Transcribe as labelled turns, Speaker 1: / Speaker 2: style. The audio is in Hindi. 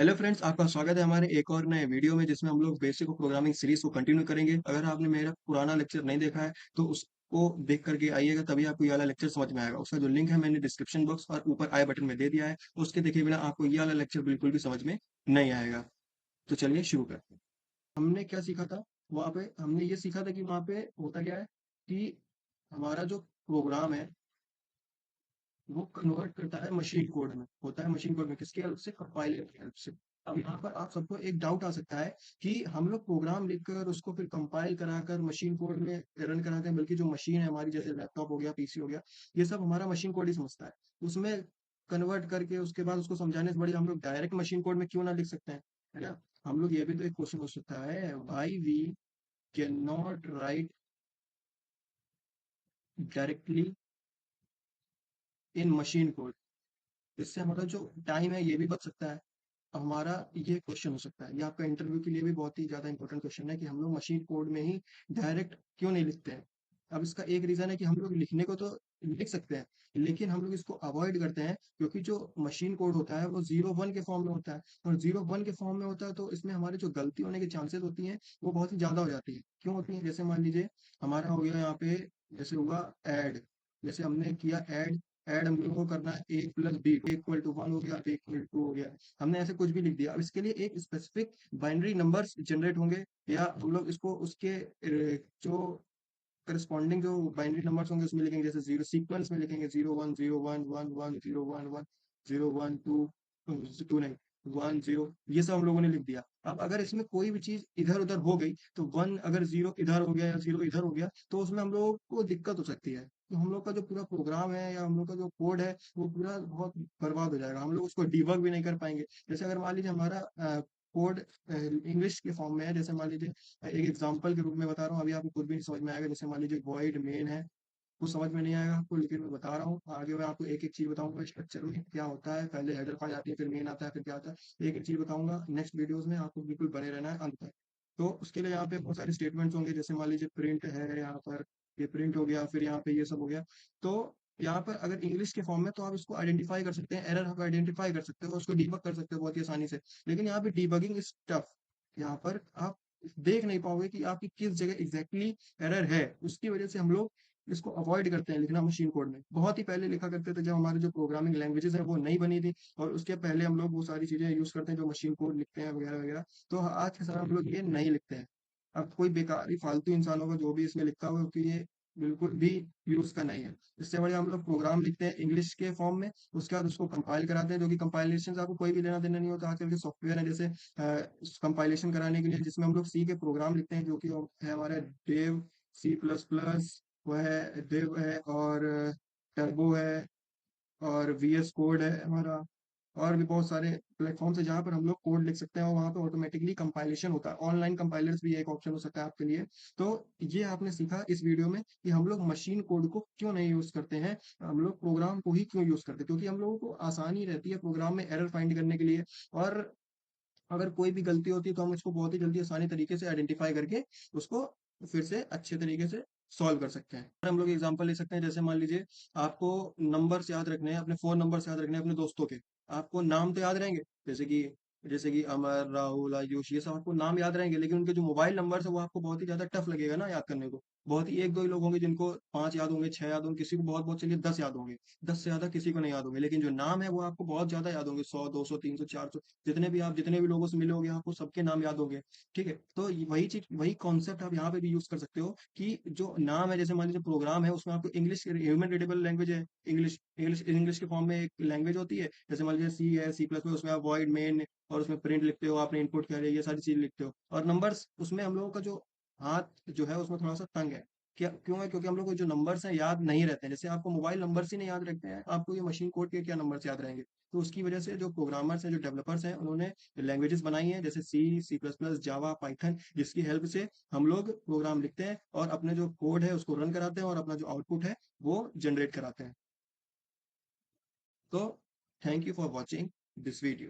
Speaker 1: हेलो फ्रेंड्स, आपका स्वागत है हमारे एक और नए वीडियो में जिसमें हम लोग बेसिक प्रोग्रामिंग सीरीज को कंटिन्यू करेंगे। अगर आपने मेरा पुराना लेक्चर नहीं देखा है तो उसको देख करके आइएगा, तभी आपको ये वाला लेक्चर समझ में आएगा। उसका जो लिंक है मैंने डिस्क्रिप्शन बॉक्स और ऊपर आई बटन में दे दिया है। उसके देखे बिना आपको ये वाला लेक्चर बिल्कुल भी समझ में नहीं आएगा। तो चलिए शुरू करते हैं। हमने क्या सीखा था? वहाँ पे हमने ये सीखा था कि वहाँ पे होता क्या है कि हमारा जो प्रोग्राम है वो कन्वर्ट करता है मशीन कोड में, होता है मशीन कोड में किसकी हेल्प से? कंपाइलर की हेल्प से। अब यहाँ पर आप सबको एक डाउट आ सकता है कि हम लोग प्रोग्राम लिखकर उसको फिर कंपाइल कराकर मशीन कोड में रन कराते हैं, बल्कि जो मशीन है हमारी, जैसे लैपटॉप हो गया, पीसी हो गया, ये सब हमारा मशीन कोड ही समझता है। उसमें कन्वर्ट करके उसके बाद उसको समझाने से बड़ी हम लोग डायरेक्ट मशीन कोड में क्यों ना लिख सकते हैं, है ना? हम लोग, ये भी तो एक क्वेश्चन हो सकता है, why we can not write directly in machine code. इससे हमारा जो टाइम है ये भी बच सकता है। हमारा ये क्वेश्चन हो सकता है, ये आपका इंटरव्यू के लिए भी बहुत ही ज्यादा इंपॉर्टेंट क्वेश्चन है कि हम लोग मशीन कोड में ही डायरेक्ट क्यों नहीं लिखते हैं। अब इसका एक रीजन है कि हम लोग लिखने को तो लिख सकते हैं, लेकिन हम लोग इसको अवॉइड करते हैं क्योंकि जो मशीन कोड होता है वो 0 1 के फॉर्म में होता है। और 0 1 के फॉर्म में होता है तो इसमें हमारे जो गलती होने की चांसेस होती हैं वो बहुत ही ज्यादा हो जाती है। क्यों होती है? जैसे मान लीजिए हमारा हो गया यहाँ पे, जैसे हुआ ऐड, जैसे हमने किया ऐड, ऐड हम लोग को करना है ए प्लस बी इक्वल टू 1 हो गया, बी इक्वल टू हो गया। हमने ऐसे कुछ भी लिख दिया। अब इसके लिए एक स्पेसिफिक बाइनरी नंबर्स जनरेट होंगे, या हम लोग इसको उसके जो करस्पॉन्डिंग जो बाइनरी नंबर्स होंगे उसमें लिखेंगे, जैसे जीरो सीक्वेंस में लिखेंगे, 0 1 0 1 1 1 0 1 1 0 1 2 2 नहीं 1 0, ये सब हम लोगों ने लिख दिया। अब अगर इसमें कोई भी चीज इधर उधर हो गई, तो 1 अगर 0 इधर हो गया या 0 इधर हो गया, तो उसमें हम लोगों को दिक्कत हो सकती है। तो हम लोग का जो पूरा प्रोग्राम है या हम लोग का जो कोड है वो पूरा बहुत बर्बाद हो जाएगा। हम लोग उसको डिबग भी नहीं कर पाएंगे। जैसे अगर मान लीजिए हमारा कोड इंग्लिश के फॉर्म में है, जैसे मान लीजिए एक एग्जांपल के रूप में बता रहा हूँ, अभी आपको कुछ भी नहीं समझ में आएगा। जैसे मान लीजिए वॉइड मेन है, कुछ समझ में नहीं आएगा आपको, लेकिन मैं बता रहा हूँ। आगे मैं आपको एक एक चीज बताऊंगा स्ट्रक्चर में क्या होता है। पहले हेडर फाइल आती है, फिर मेन आता है, फिर क्या आता है, एक एक चीज बताऊंगा नेक्स्ट वीडियोस में। आपको बिल्कुल बने रहना है अंत तक। तो उसके लिए यहाँ पे बहुत सारे स्टेटमेंट्स होंगे, जैसे मान लीजिए प्रिंट है यहाँ पर, ये प्रिंट हो गया, फिर यहाँ पे ये सब हो गया। तो यहाँ पर अगर इंग्लिश के फॉर्म में तो आप इसको आइडेंटिफाई कर सकते हैं, एरर आप आइडेंटिफाई कर सकते हो, उसको डीबग कर सकते हो बहुत ही आसानी से। लेकिन यहाँ पे डीबगिंग इज टफ। यहाँ पर आप देख नहीं पाओगे कि आपकी किस जगह एग्जैक्टली एरर है। उसकी वजह से हम लोग इसको अवॉइड करते हैं लिखना मशीन कोड में। बहुत ही पहले लिखा करते थे, जब हमारे जो प्रोग्रामिंग लैंग्वेजेस है वो नहीं बनी थी, और उसके पहले हम लोग वो सारी चीजें यूज करते हैं जो मशीन कोड लिखते हैं वगैरह वगैरह। तो आज के समय हम लोग ये नहीं लिखते हैं। अब कोई बेकार ही फालतू इंसान होगा जो भी इसमें लिखा हुआ है, क्योंकि ये बिल्कुल भी यूज का नहीं है। इससे बढ़िया हम लोग प्रोग्राम लिखते हैं इंग्लिश के फॉर्म में, उसके बाद उसको कंपाइल कराते हैं, जो कि कंपाइलेशन से आपको कोई भी लेना देना नहीं होता। आजकल के सॉफ्टवेयर है जैसे कंपाइलेशन कराने के लिए, जिसमें हम लोग सी के प्रोग्राम लिखते हैं, जो कि है हमारे डेव, C++, वो है डेव है, और टर्बो है, और VS कोड है हमारा। और भी बहुत सारे प्लेटफॉर्म्स है जहाँ पर हम लोग कोड लिख सकते हैं, और वहाँ पे ऑटोमेटिकली कंपाइलेशन होता है। ऑनलाइन कंपाइलर्स भी एक ऑप्शन हो सकता है आपके लिए। तो ये आपने सीखा इस वीडियो में कि हम लोग मशीन कोड को क्यों नहीं यूज करते हैं, हम लोग प्रोग्राम को ही क्यों यूज करते हैं, क्योंकि हम लोगों को आसानी रहती है प्रोग्राम में एरर फाइंड करने के लिए। और अगर कोई भी गलती होती है तो हम उसको बहुत ही जल्दी आसानी तरीके से आइडेंटिफाई करके उसको फिर से अच्छे तरीके से सॉल्व कर सकते हैं। हम लोग एग्जांपल ले सकते हैं, जैसे मान लीजिए आपको नंबर्स याद रखने हैं, अपने फोन नंबर्स याद रखने हैं अपने दोस्तों के। आपको नाम तो याद रहेंगे, जैसे कि अमर, राहुल, आयुष, ये सब आपको नाम याद रहेंगे, लेकिन उनके जो मोबाइल नंबर है वो आपको बहुत ही ज्यादा टफ लगेगा ना याद करने को। बहुत ही एक दो ही लोग होंगे जिनको 5 याद होंगे, 6 याद होंगे, किसी को बहुत बहुत चलिए 10 याद होंगे। 10 से ज्यादा किसी को नहीं याद होंगे, लेकिन जो नाम है वो आपको बहुत ज्यादा याद होंगे, 100 200 300 400। जितने भी लोगों से मिलोगे आपको सबके नाम याद होंगे। ठीक है, तो वही चीज, वही कॉन्सेप्ट आप यहाँ पे भी यूज कर सकते हो कि जो नाम है, जैसे मान लीजिए प्रोग्राम है, उसमें आपको इंग्लिश ह्यूमन रीडेबल लैंग्वेज है, इंग्लिश के फॉर्म में एक लैंग्वेज होती है। जैसे मान लीजिए सी है, C++, उसमें आप वॉइड मेन और उसमें प्रिंट लिखते हो, आपने इनपुट क्या है, ये सारी चीज लिखते हो। और नंबर्स, उसमें हम लोगों का जो हाथ जो है उसमें थोड़ा सा तंग है। क्या क्यों है? क्योंकि हम लोग को जो नंबर्स हैं याद नहीं रहते हैं। जैसे आपको मोबाइल नंबर्स ही नहीं याद रखते हैं, आपको ये मशीन कोड के क्या नंबर्स याद रहेंगे? तो उसकी वजह से जो प्रोग्रामर्स हैं, जो डेवलपर्स हैं, उन्होंने लैंग्वेजेस बनाई हैं, जैसे C++, जावा, पाइथन, जिसकी हेल्प से हम लोग प्रोग्राम लिखते हैं और अपने जो कोड है उसको रन कराते हैं, और अपना जो आउटपुट है वो जनरेट कराते हैं। तो thank you for watching this video.